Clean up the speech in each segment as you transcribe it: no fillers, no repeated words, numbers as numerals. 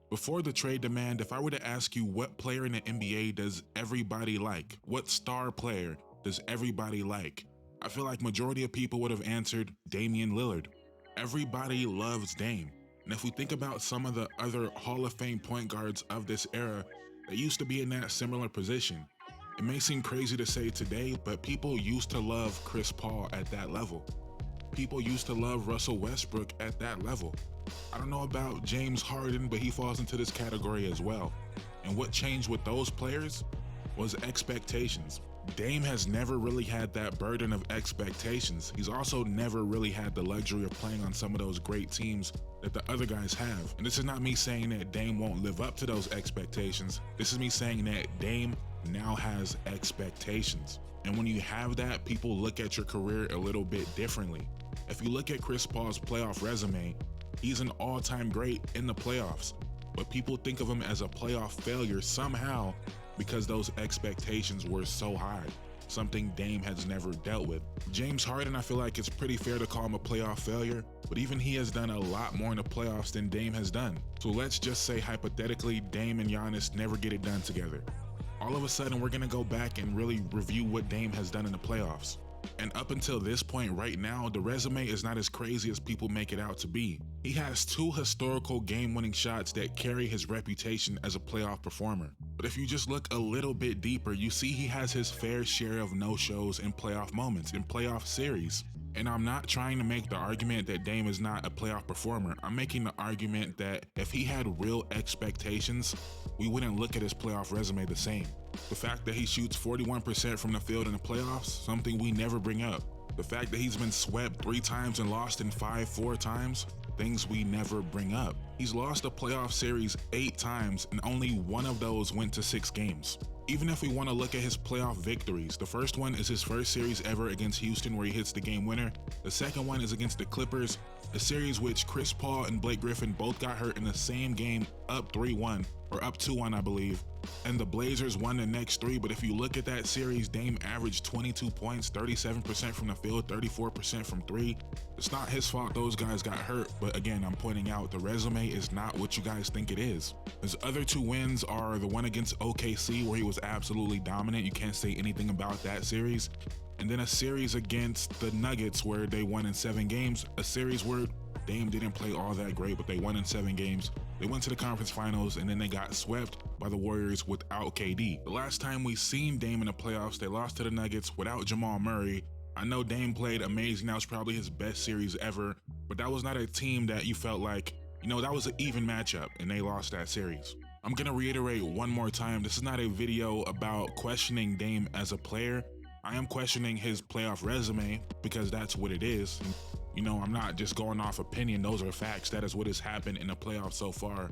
Before the trade demand, if I were to ask you what player in the NBA does everybody like, what star player does everybody like, I feel like majority of people would have answered Damian Lillard. Everybody loves Dame. And if we think about some of the other Hall of Fame point guards of this era that used to be in that similar position, it may seem crazy to say today, but people used to love Chris Paul at that level. People used to love Russell Westbrook at that level. I don't know about James Harden, but he falls into this category as well. And what changed with those players was expectations. Dame has never really had that burden of expectations. He's also never really had the luxury of playing on some of those great teams that the other guys have. And this is not me saying that Dame won't live up to those expectations. This is me saying that Dame now has expectations. And when you have that, people look at your career a little bit differently. If you look at Chris Paul's playoff resume, he's an all-time great in the playoffs, but people think of him as a playoff failure somehow because those expectations were so high, something Dame has never dealt with. James Harden, I feel like it's pretty fair to call him a playoff failure, but even he has done a lot more in the playoffs than Dame has done. So let's just say hypothetically, Dame and Giannis never get it done together. All of a sudden, we're gonna go back and really review what Dame has done in the playoffs. And up until this point right now, the resume is not as crazy as people make it out to be. He has 2 historical game-winning shots that carry his reputation as a playoff performer. But if you just look a little bit deeper, you see he has his fair share of no-shows in playoff moments, in playoff series. And I'm not trying to make the argument that Dame is not a playoff performer. I'm making the argument that if he had real expectations, we wouldn't look at his playoff resume the same. The fact that he shoots 41% from the field in the playoffs, something we never bring up. The fact that he's been swept 3 times and lost in 4 times, things we never bring up. He's lost a playoff series 8 times and only 1 of those went to 6 games. Even if we want to look at his playoff victories, the first one is his first series ever against Houston where he hits the game winner. The second one is against the Clippers, a series which Chris Paul and Blake Griffin both got hurt in the same game, up 3-1, or up 2-1 I believe. And the Blazers won the next 3, but if you look at that series, Dame averaged 22 points, 37% from the field, 34% from 3. It's not his fault those guys got hurt, but again, I'm pointing out the resume is not what you guys think it is. His other 2 wins are the one against OKC where he was absolutely dominant, you can't say anything about that series, and then a series against the Nuggets where they won in 7 games, a series where Dame didn't play all that great, but they won in 7 games. They went to the conference finals and then they got swept by the Warriors without KD. The last time we seen Dame in the playoffs, they lost to the Nuggets without Jamal Murray. I know Dame played amazing, that was probably his best series ever, but that was not a team that you felt like, you know, that was an even matchup and they lost that series. I'm gonna reiterate one more time, this is not a video about questioning Dame as a player. I am questioning his playoff resume because that's what it is. You know, I'm not just going off opinion, those are facts. That is what has happened in the playoffs so far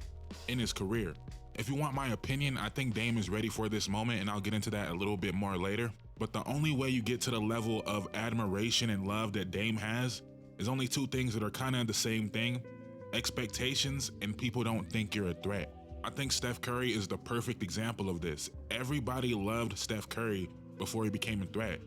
in his career. If you want my opinion, I think Dame is ready for this moment, and I'll get into that a little bit more later. But the only way you get to the level of admiration and love that Dame has is only 2 things that are kind of the same thing: expectations and people don't think you're a threat. I think Steph Curry is the perfect example of this. Everybody loved Steph Curry before he became a threat.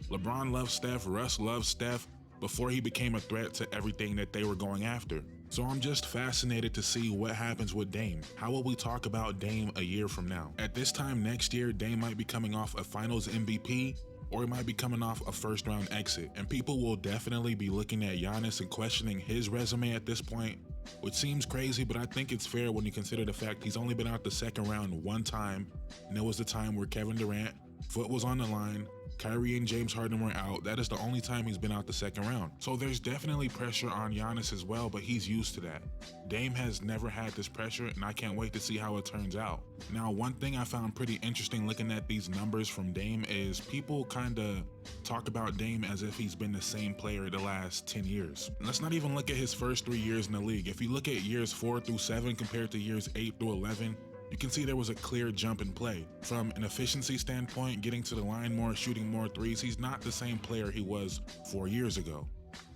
LeBron loved Steph, Russ loved Steph before he became a threat to everything that they were going after. So I'm just fascinated to see what happens with Dame. How will we talk about Dame a year from now? At this time next year, Dame might be coming off a finals MVP, or he might be coming off a first round exit. And people will definitely be looking at Giannis and questioning his resume at this point, which seems crazy, but I think it's fair when you consider the fact he's only been out the second round 1 time, and it was the time where Kevin Durant foot was on the line, Kyrie and James Harden were out. That is the only time he's been out the second round. So there's definitely pressure on Giannis as well, but he's used to that. Dame has never had this pressure, and I can't wait to see how it turns out. Now, one thing I found pretty interesting looking at these numbers from Dame is people kind of talk about Dame as if he's been the same player the last 10 years. And let's not even look at his first 3 years in the league. If you look at years 4 through 7 compared to years 8 through 11, you can see there was a clear jump in play. From an efficiency standpoint, getting to the line more, shooting more threes, he's not the same player he was 4 years ago.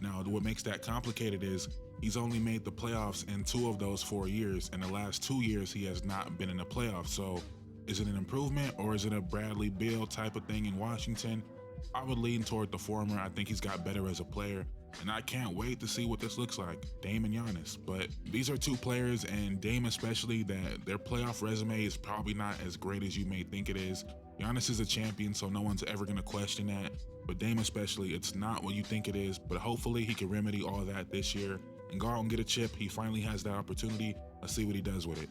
Now, what makes that complicated is he's only made the playoffs in 2 of those 4 years, and the last 2 years he has not been in the playoffs. So is it an improvement or is it a Bradley Beal type of thing in Washington? I would lean toward the former. I think he's got better as a player. And I can't wait to see what this looks like, Dame and Giannis. But these are two players, and Dame especially, that their playoff resume is probably not as great as you may think it is. Giannis is a champion, so no one's ever gonna question that. But Dame especially, it's not what you think it is, but hopefully he can remedy all that this year and go out and get a chip. He finally has that opportunity. Let's see what he does with it.